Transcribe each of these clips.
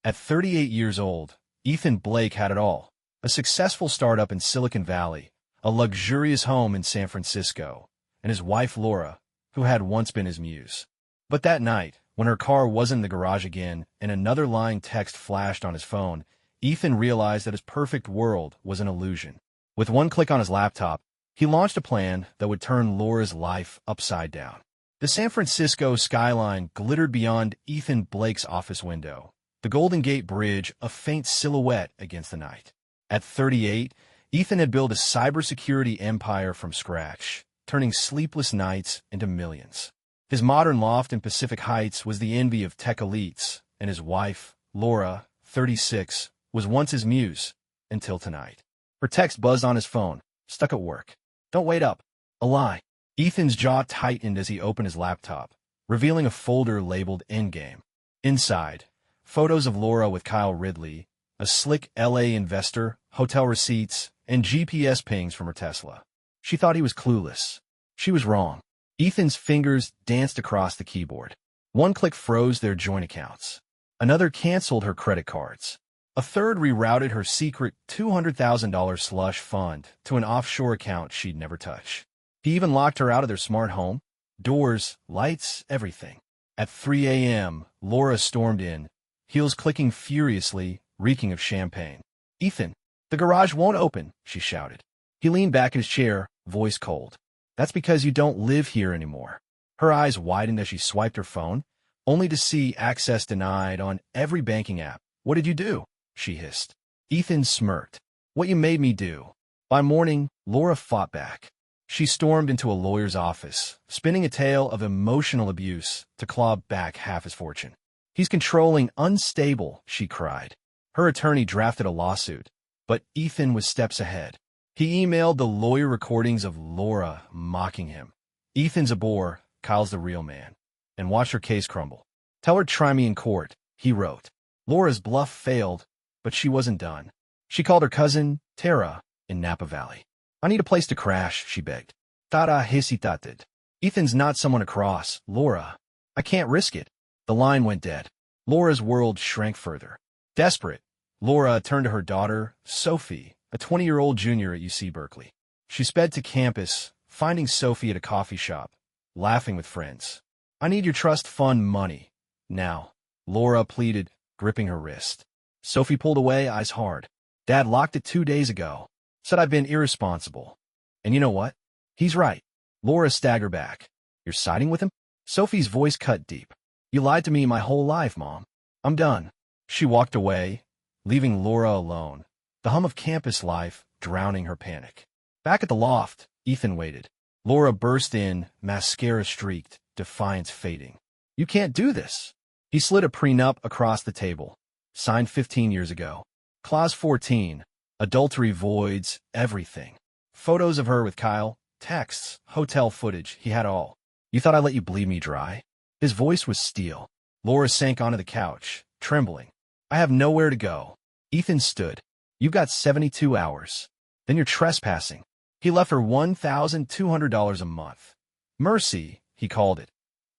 At 38 years old, Ethan Blake had it all. A successful startup in Silicon Valley, a luxurious home in San Francisco, and his wife Laura, who had once been his muse. But that night, when her car wasn't in the garage again and another lying text flashed on his phone, Ethan realized that his perfect world was an illusion. With one click on his laptop, he launched a plan that would turn Laura's life upside down. The San Francisco skyline glittered beyond Ethan Blake's office window, the Golden Gate Bridge a faint silhouette against the night. At 38, Ethan had built a cybersecurity empire from scratch, turning sleepless nights into millions. His modern loft in Pacific Heights was the envy of tech elites, and his wife, Laura, 36, was once his muse, until tonight. Her text buzzed on his phone, stuck at work. "Don't wait up." A lie. Ethan's jaw tightened as he opened his laptop, revealing a folder labeled Endgame. Inside, photos of Laura with Kyle Ridley, a slick LA investor, hotel receipts, and GPS pings from her Tesla. She thought he was clueless. She was wrong. Ethan's fingers danced across the keyboard. One click froze their joint accounts. Another canceled her credit cards. A third rerouted her secret $200,000 slush fund to an offshore account she'd never touch. He even locked her out of their smart home. Doors, lights, everything. At 3 a.m., Laura stormed in, heels clicking furiously, reeking of champagne. "Ethan, the garage won't open," she shouted. He leaned back in his chair, voice cold. "That's because you don't live here anymore." Her eyes widened as she swiped her phone, only to see access denied on every banking app. "What did you do?" she hissed. Ethan smirked. "What you made me do." By morning, Laura fought back. She stormed into a lawyer's office, spinning a tale of emotional abuse to claw back half his fortune. "He's controlling, unstable," she cried. Her attorney drafted a lawsuit, but Ethan was steps ahead. He emailed the lawyer recordings of Laura mocking him. "Ethan's a bore, Kyle's the real man," and watch her case crumble. "Tell her try me in court," he wrote. Laura's bluff failed, but she wasn't done. She called her cousin, Tara, in Napa Valley. "I need a place to crash," she begged. "Tara hesitated." "Ethan's not someone to cross, Laura. I can't risk it." The line went dead. Laura's world shrank further. Desperate, Laura turned to her daughter, Sophie, a 20-year-old junior at UC Berkeley. She sped to campus, finding Sophie at a coffee shop, laughing with friends. "I need your trust fund money now," Laura pleaded, gripping her wrist. Sophie pulled away, eyes hard. "Dad locked it 2 days ago. Said I've been irresponsible. And you know what? He's right." Laura staggered back. "You're siding with him?" Sophie's voice cut deep. "You lied to me my whole life, Mom. I'm done." She walked away, leaving Laura alone, the hum of campus life drowning her panic. Back at the loft, Ethan waited. Laura burst in, mascara streaked, defiance fading. "You can't do this." He slid a prenup across the table. Signed 15 years ago. Clause 14. Adultery voids everything. Photos of her with Kyle, texts, hotel footage, he had all. "You thought I'd let you bleed me dry?" His voice was steel. Laura sank onto the couch, trembling. "I have nowhere to go." Ethan stood. "You've got 72 hours. Then you're trespassing." He left her $1,200 a month. Mercy, he called it,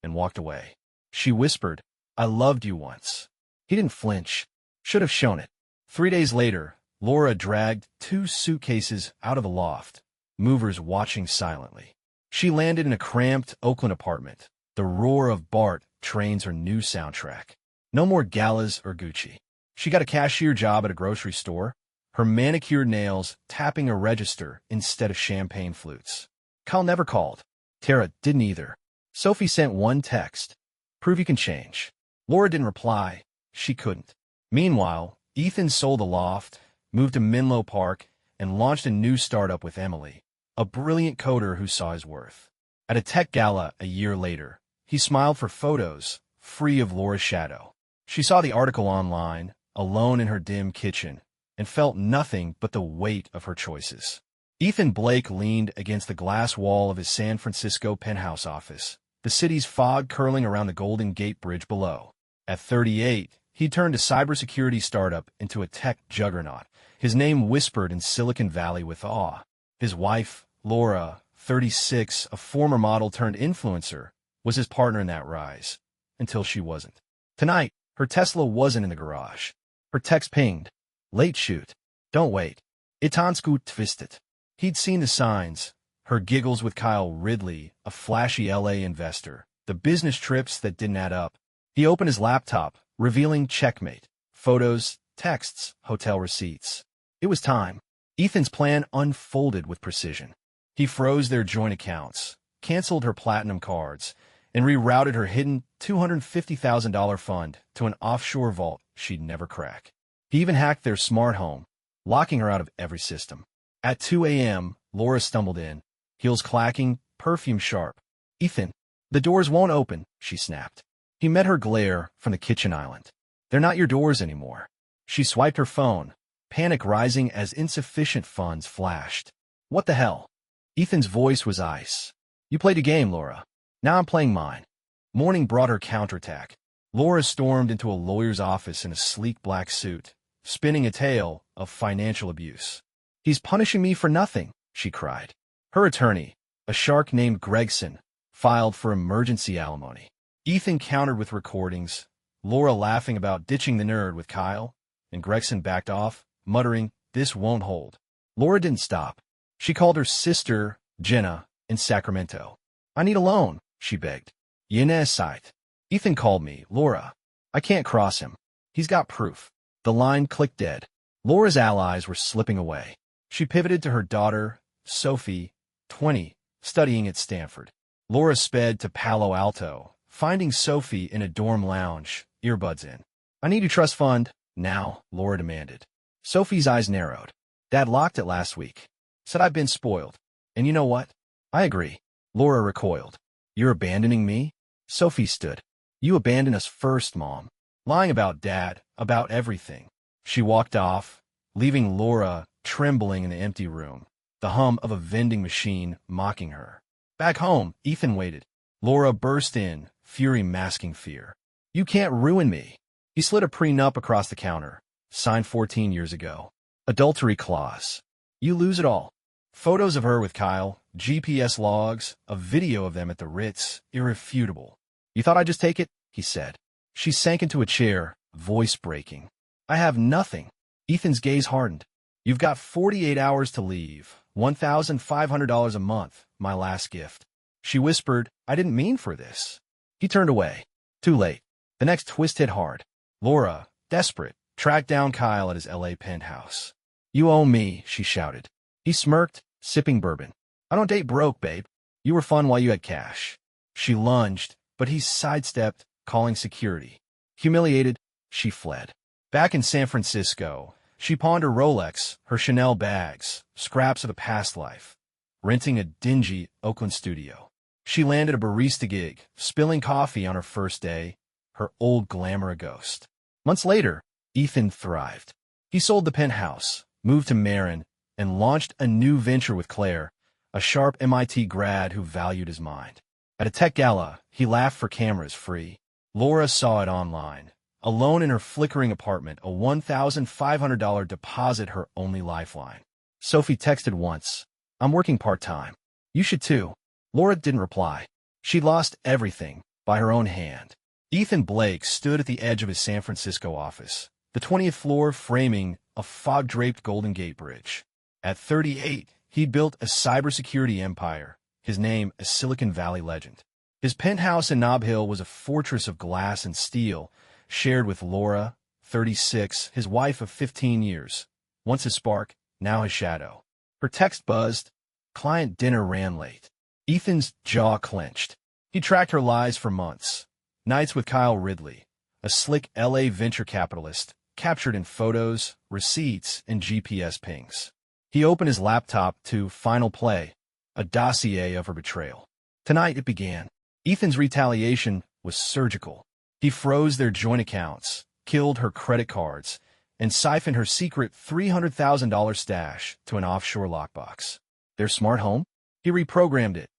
and walked away. She whispered, "I loved you once." He didn't flinch. Should have shown it. 3 days later, Laura dragged 2 suitcases out of the loft, movers watching silently. She landed in a cramped Oakland apartment. The roar of BART trains her new soundtrack. No more galas or Gucci. She got a cashier job at a grocery store, her manicured nails tapping a register instead of champagne flutes. Kyle never called. Tara didn't either. Sophie sent one text. "Prove you can change." Laura didn't reply. She couldn't. Meanwhile, Ethan sold the loft, moved to Menlo Park, and launched a new startup with Emily, a brilliant coder who saw his worth. At a tech gala a year later, he smiled for photos, free of Laura's shadow. She saw the article online, alone in her dim kitchen, and felt nothing but the weight of her choices. Ethan Blake leaned against the glass wall of his San Francisco penthouse office, the city's fog curling around the Golden Gate Bridge below. At 38, he turned a cybersecurity startup into a tech juggernaut, his name whispered in Silicon Valley with awe. His wife, Laura, 36, a former model turned influencer, was his partner in that rise, until she wasn't. Tonight, Her Tesla wasn't in the garage. Her text pinged. Late shoot. Don't wait. Itan's gut twisted. He'd seen the signs. Her giggles with Kyle Ridley, a flashy LA investor. The business trips that didn't add up. He opened his laptop, revealing checkmate. Photos, texts, hotel receipts. It was time. Ethan's plan unfolded with precision. He froze their joint accounts, canceled her platinum cards, and rerouted her hidden $250,000 fund to an offshore vault she'd never crack. He even hacked their smart home, locking her out of every system. At 2 a.m., Laura stumbled in, heels clacking, perfume sharp. "Ethan, the doors won't open," she snapped. He met her glare from the kitchen island. "They're not your doors anymore." She swiped her phone, panic rising as insufficient funds flashed. "What the hell?" Ethan's voice was ice. "You played a game, Laura. Now I'm playing mine." Morning brought her counterattack. Laura stormed into a lawyer's office in a sleek black suit, spinning a tale of financial abuse. "He's punishing me for nothing," she cried. Her attorney, a shark named Gregson, filed for emergency alimony. Ethan countered with recordings, Laura laughing about ditching the nerd with Kyle, and Gregson backed off, muttering, "This won't hold." Laura didn't stop. She called her sister, Jenna, in Sacramento. "I need a loan," she begged. "Yenna sight." "Ethan called me, Laura. I can't cross him. He's got proof." The line clicked dead. Laura's allies were slipping away. She pivoted to her daughter, Sophie, 20, studying at Stanford. Laura sped to Palo Alto, finding Sophie in a dorm lounge, earbuds in. "I need a trust fund now," Laura demanded. Sophie's eyes narrowed. "Dad locked it last week. Said I've been spoiled. And you know what? I agree." Laura recoiled. "You're abandoning me?" Sophie stood. "You abandoned us first, Mom. Lying about Dad, about everything." She walked off, leaving Laura trembling in the empty room, the hum of a vending machine mocking her. Back home, Ethan waited. Laura burst in, fury masking fear. "You can't ruin me." He slid a prenup across the counter, signed 14 years ago. Adultery clause. "You lose it all." Photos of her with Kyle, GPS logs, a video of them at the Ritz, irrefutable. "You thought I'd just take it?" he said. She sank into a chair, voice breaking. "I have nothing." Ethan's gaze hardened. "You've got 48 hours to leave. $1,500 a month, my last gift." She whispered, "I didn't mean for this." He turned away. Too late. The next twist hit hard. Laura, desperate, tracked down Kyle at his LA penthouse. "You owe me," she shouted. He smirked, sipping bourbon. "I don't date broke, babe. You were fun while you had cash." She lunged, but he sidestepped, calling security. Humiliated, she fled. Back in San Francisco, she pawned her Rolex, her Chanel bags, scraps of a past life, renting a dingy Oakland studio. She landed a barista gig, spilling coffee on her first day, her old glamour a ghost. Months later, Ethan thrived. He sold the penthouse, moved to Marin, and launched a new venture with Claire, a sharp MIT grad who valued his mind. At a tech gala, he laughed for cameras free. Laura saw it online. Alone in her flickering apartment, a $1,500 deposit, her only lifeline. Sophie texted once, "I'm working part-time. You should too." Laura didn't reply. She'd lost everything by her own hand. Ethan Blake stood at the edge of his San Francisco office, the 20th floor framing a fog-draped Golden Gate Bridge. At 38, he'd built a cybersecurity empire, his name a Silicon Valley legend. His penthouse in Nob Hill was a fortress of glass and steel, shared with Laura, 36, his wife of 15 years, once his spark, now his shadow. Her text buzzed. Client dinner ran late. Ethan's jaw clenched. He tracked her lies for months. Nights with Kyle Ridley, a slick LA venture capitalist, captured in photos, receipts, and GPS pings. He opened his laptop to Final Play, a dossier of her betrayal. Tonight it began. Ethan's retaliation was surgical. He froze their joint accounts, killed her credit cards, and siphoned her secret $300,000 stash to an offshore lockbox. Their smart home? He reprogrammed it.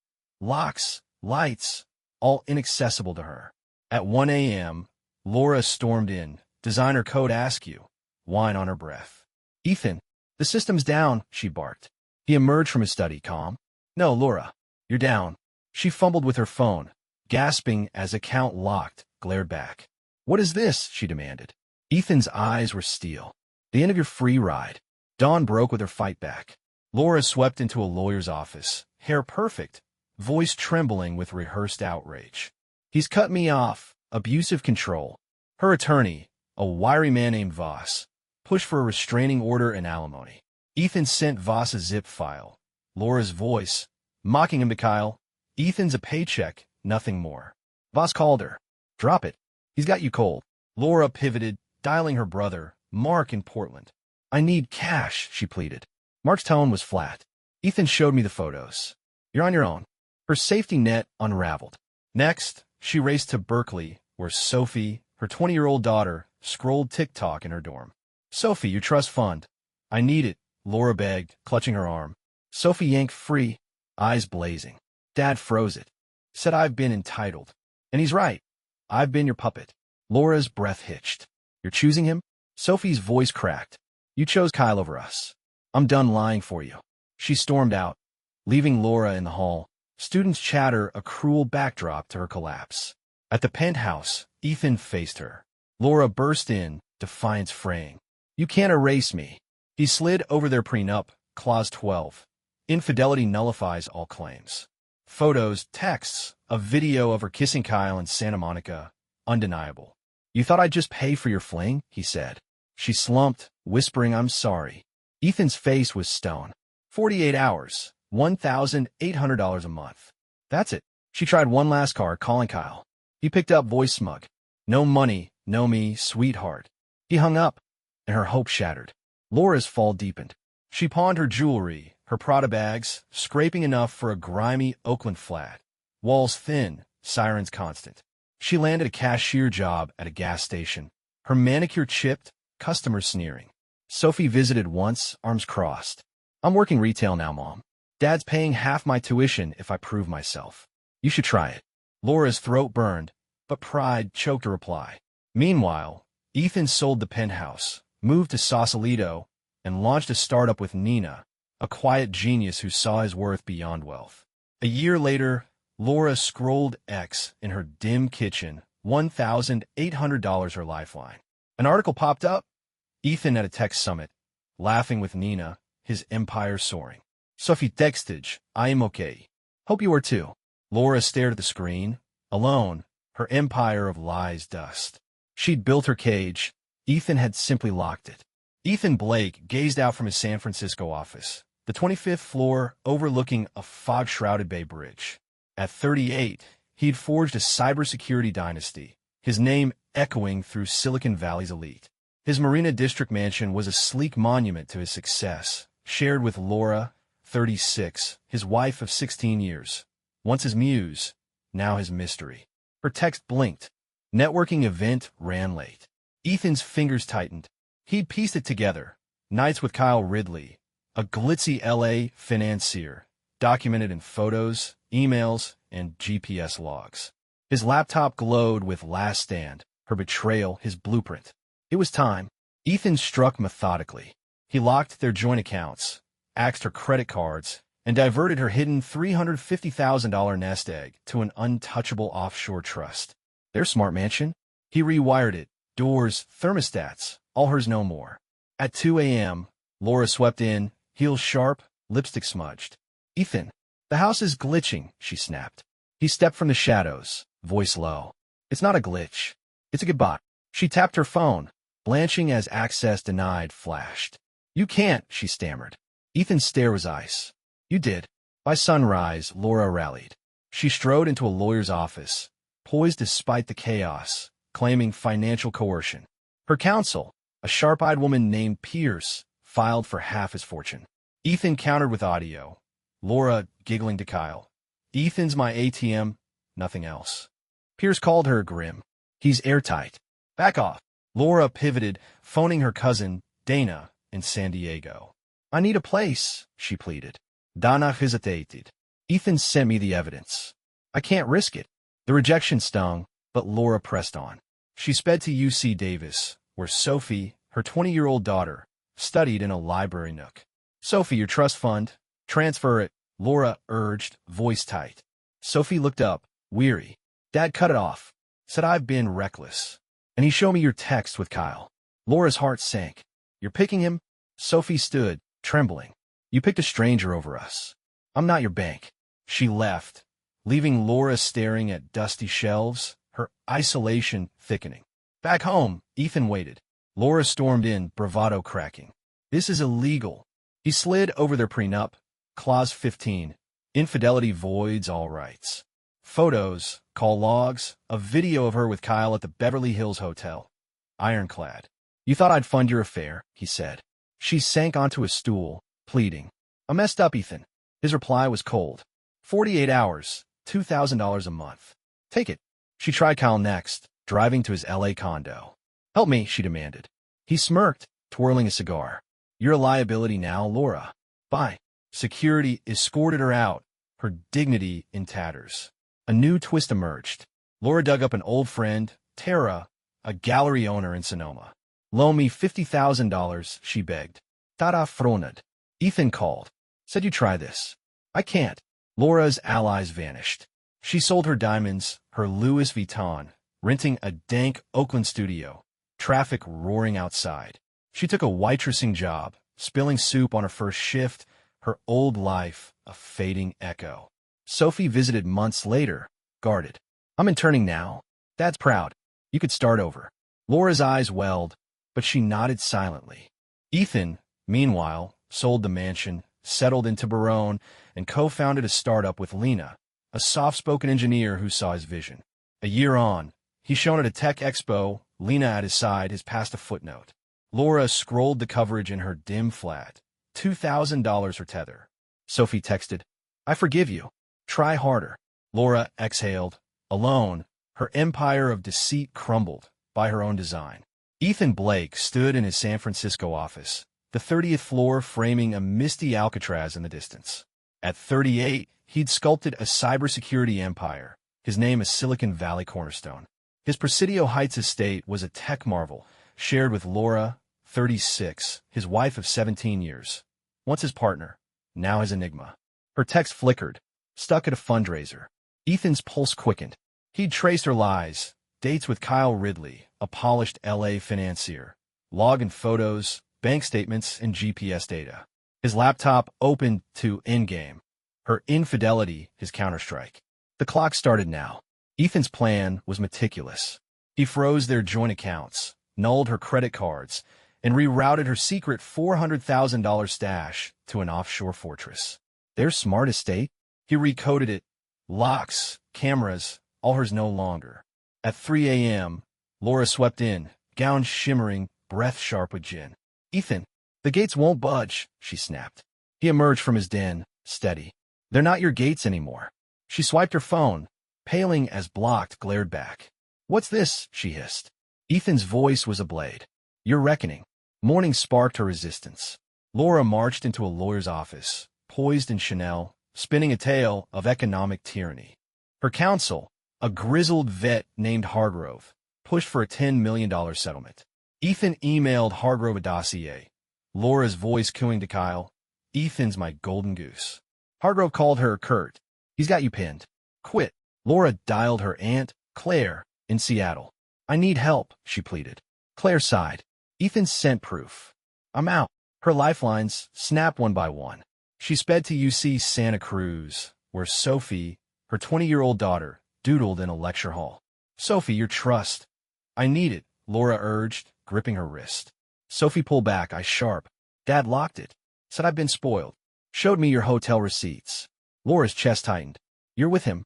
Locks, lights, all inaccessible to her. At 1 a.m., Laura stormed in, designer code askew, wine on her breath. "Ethan, the system's down," she barked. He emerged from his study, calm. "No, Laura, you're down." She fumbled with her phone, gasping as account locked, glared back. What is this? She demanded. Ethan's eyes were steel. The end of your free ride. Dawn broke with her fight back. Laura swept into a lawyer's office, hair perfect, voice trembling with rehearsed outrage. He's cut me off. Abusive control. Her attorney, a wiry man named Voss, pushed for a restraining order and alimony. Ethan sent Voss a zip file. Laura's voice, mocking him to Kyle. Ethan's a paycheck, nothing more. Voss called her. Drop it. He's got you cold. Laura pivoted, dialing her brother, Mark in Portland. I need cash, she pleaded. Mark's tone was flat. Ethan showed me the photos. You're on your own. Her safety net unraveled. Next, she raced to Berkeley, where Sophie, her 20-year-old daughter, scrolled TikTok in her dorm. Sophie, your trust fund. I need it, Laura begged, clutching her arm. Sophie yanked free, eyes blazing. Dad froze it. Said I've been entitled. And he's right. I've been your puppet. Laura's breath hitched. You're choosing him? Sophie's voice cracked. You chose Kyle over us. I'm done lying for you. She stormed out, leaving Laura in the hall. Students chatter, a cruel backdrop to her collapse. At the penthouse, Ethan faced her. Laura burst in, defiance fraying. You can't erase me. He slid over their prenup, Clause 12. Infidelity nullifies all claims. Photos, texts, a video of her kissing Kyle in Santa Monica, undeniable. You thought I'd just pay for your fling? He said. She slumped, whispering, I'm sorry. Ethan's face was stone. 48 hours, $1,800 a month. That's it. She tried one last card, calling Kyle. He picked up, voice smug. No money, no me, sweetheart. He hung up, and her hope shattered. Laura's fall deepened. She pawned her jewelry, her Prada bags, scraping enough for a grimy Oakland flat. Walls thin, sirens constant. She landed a cashier job at a gas station. Her manicure chipped, customers sneering. Sophie visited once, arms crossed. I'm working retail now, Mom. Dad's paying half my tuition if I prove myself. You should try it. Laura's throat burned, but pride choked a reply. Meanwhile, Ethan sold the penthouse, moved to Sausalito, and launched a startup with Nina, a quiet genius who saw his worth beyond wealth. A year later, scrolled X in her dim kitchen, $1,800 her lifeline. An article popped up. Ethan at a tech summit, laughing with Nina, his empire soaring. Sophie texted, I am okay. Hope you are too. Laura stared at the screen, alone, her empire of lies dust. She'd built her cage. Ethan had simply locked it. Ethan Blake gazed out from his San Francisco office, the 25th floor overlooking a fog-shrouded Bay Bridge. At 38, he'd forged a cybersecurity dynasty, his name echoing through Silicon Valley's elite. His Marina District mansion was a sleek monument to his success, shared with Laura, 36, his wife of 16 years. Once his muse, now his mystery. Her text blinked. Networking event ran late. Ethan's fingers tightened. He'd pieced it together. Nights with Kyle Ridley, a glitzy LA financier, documented in photos, emails, and GPS logs. His laptop glowed with Last Stand, her betrayal, his blueprint. It was time. Ethan struck methodically. He locked their joint accounts, axed her credit cards, and diverted her hidden $350,000 nest egg to an untouchable offshore trust. Their smart mansion? He rewired it. Doors, thermostats, all hers no more. At 2 a.m., Laura swept in, heels sharp, lipstick smudged. Ethan, the house is glitching, she snapped. He stepped from the shadows, voice low. It's not a glitch. It's a goodbye. She tapped her phone, blanching as access denied flashed. You can't, she stammered. Ethan's stare was ice. You did. By sunrise, Laura rallied. She strode into a lawyer's office, poised despite the chaos, claiming financial coercion. Her counsel, a sharp-eyed woman named Pierce, filed for half his fortune. Ethan countered with audio. Laura giggling to Kyle. Ethan's my ATM, nothing else. Pierce called her grim. He's airtight. Back off. Laura pivoted, phoning her cousin, Dana, in San Diego. I need a place, she pleaded. Dana hesitated. Ethan sent me the evidence. I can't risk it. The rejection stung, but Laura pressed on. She sped to UC Davis, where Sophie, her 20-year-old daughter, studied in a library nook. Sophie, your trust fund. Transfer it, Laura urged, voice tight. Sophie looked up, weary. Dad cut it off. Said I've been reckless. And he showed me your text with Kyle. Laura's heart sank. You're picking him? Sophie stood, trembling. You picked a stranger over us. I'm not your bank. She left, leaving Laura staring at dusty shelves, her isolation thickening. Back home, Ethan waited. Laura stormed in, bravado cracking. This is illegal. He slid over their prenup. Clause 15. Infidelity voids all rights. Photos, call logs, a video of her with Kyle at the Beverly Hills Hotel. Ironclad. You thought I'd fund your affair, he said. She sank onto a stool, pleading. I messed up, Ethan. His reply was cold. 48 hours, $2,000 a month. Take it. She tried Kyle next, driving to his LA condo. Help me, she demanded. He smirked, twirling a cigar. You're a liability now, Laura. Bye. Security escorted her out, her dignity in tatters. A new twist emerged. Laura dug up an old friend, Tara, a gallery owner in Sonoma. Loan me $50,000, she begged. Tara froned. Ethan called. Said you try this. I can't. Laura's allies vanished. She sold her diamonds, her Louis Vuitton, renting a dank Oakland studio, traffic roaring outside. She took a waitressing job, spilling soup on her first shift, her old life a fading echo. Sophie visited months later, guarded. I'm interning now. Dad's proud. You could start over. Laura's eyes welled, but she nodded silently. Ethan, meanwhile, sold the mansion, settled into Barone, and co-founded a startup with Lena, a soft-spoken engineer who saw his vision. A year on, he's shown at a tech expo, Lena at his side has passed a footnote. Laura scrolled the coverage in her dim flat. $2,000 her tether. Sophie texted, I forgive you. Try harder. Laura exhaled. Alone, her empire of deceit crumbled by her own design. Ethan Blake stood in his San Francisco office, the 30th floor framing a misty Alcatraz in the distance. At 38, he'd sculpted a cybersecurity empire, his name a Silicon Valley cornerstone. His Presidio Heights estate was a tech marvel, shared with Laura, 36, his wife of 17 years. Once his partner, now his enigma. Her text flickered, stuck at a fundraiser. Ethan's pulse quickened. He'd traced her lies, dates with Kyle Ridley, a polished LA financier, login photos, bank statements, and GPS data. His laptop opened to Endgame. Her infidelity, his counterstrike. The clock started now. Ethan's plan was meticulous. He froze their joint accounts, nulled her credit cards, and rerouted her secret $400,000 stash to an offshore fortress. Their smart estate? He recoded it. Locks, cameras, all hers no longer. At 3 a.m., Laura swept in, gown shimmering, breath sharp with gin. Ethan, the gates won't budge, she snapped. He emerged from his den, steady. They're not your gates anymore. She swiped her phone, paling as blocked glared back. What's this? She hissed. Ethan's voice was a blade. Your reckoning. Morning sparked her resistance. Laura marched into a lawyer's office, poised in Chanel, spinning a tale of economic tyranny. Her counsel, a grizzled vet named Hargrove, pushed for a $10 million settlement. Ethan emailed Hargrove a dossier, Laura's voice cooing to Kyle, Ethan's my golden goose. Hargrove called her curt. He's got you pinned. Quit. Laura dialed her aunt, Claire, in Seattle. I need help, she pleaded. Claire sighed. Ethan sent proof. I'm out. Her lifelines snapped one by one. She sped to UC Santa Cruz, where Sophie, her 20-year-old daughter, doodled in a lecture hall. Sophie, your trust. I need it, Laura urged, gripping her wrist. Sophie pulled back, eyes sharp. Dad locked it. Said I've been spoiled. Showed me your hotel receipts. Laura's chest tightened. You're with him.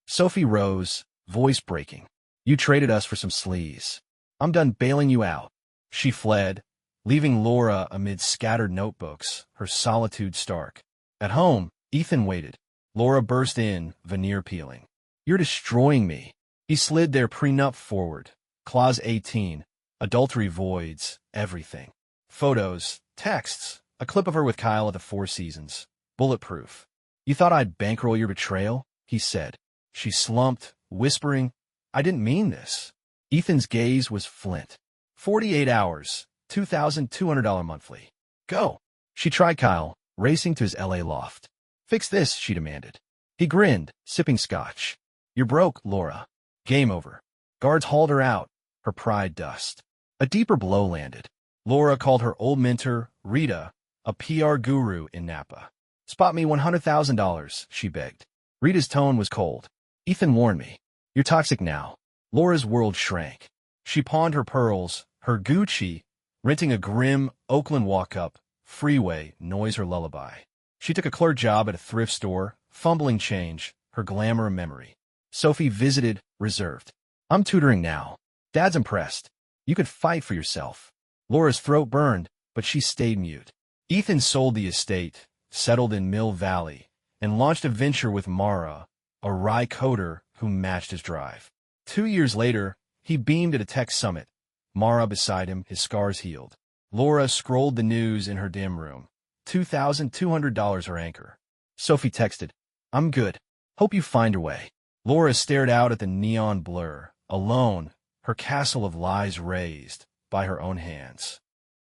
Sophie rose, voice breaking. You traded us for some sleaze. I'm done bailing you out. She fled, leaving Laura amid scattered notebooks, her solitude stark. At home, Ethan waited. Laura burst in, veneer peeling. You're destroying me. He slid their prenup forward. Clause 18. Adultery voids everything. Photos, texts, a clip of her with Kyle at the Four Seasons. Bulletproof. You thought I'd bankroll your betrayal? He said. She slumped, whispering, I didn't mean this. Ethan's gaze was flint. 48 hours, $2,200 monthly. Go. She tried Kyle, racing to his LA loft. Fix this, she demanded. He grinned, sipping scotch. You're broke, Laura. Game over. Guards hauled her out, her pride dust. A deeper blow landed. Laura called her old mentor, Rita, a PR guru in Napa. "Spot me $100,000, she begged. Rita's tone was cold. "Ethan warned me. You're toxic now." Laura's world shrank. She pawned her pearls, her Gucci, renting a grim Oakland walk-up freeway noise her lullaby. She took a clerk job at a thrift store, fumbling change, her glamour a memory. Sophie visited, reserved. "I'm tutoring now. Dad's impressed. You could fight for yourself." Laura's throat burned, but she stayed mute. Ethan sold the estate, settled in Mill Valley, and launched a venture with Mara, a rye coder who matched his drive. 2 years later, he beamed at a tech summit. Mara beside him, his scars healed. Laura scrolled the news in her dim room. $2,200 her anchor. Sophie texted, "I'm good. Hope you find your way." Laura stared out at the neon blur, alone, her castle of lies razed by her own hands.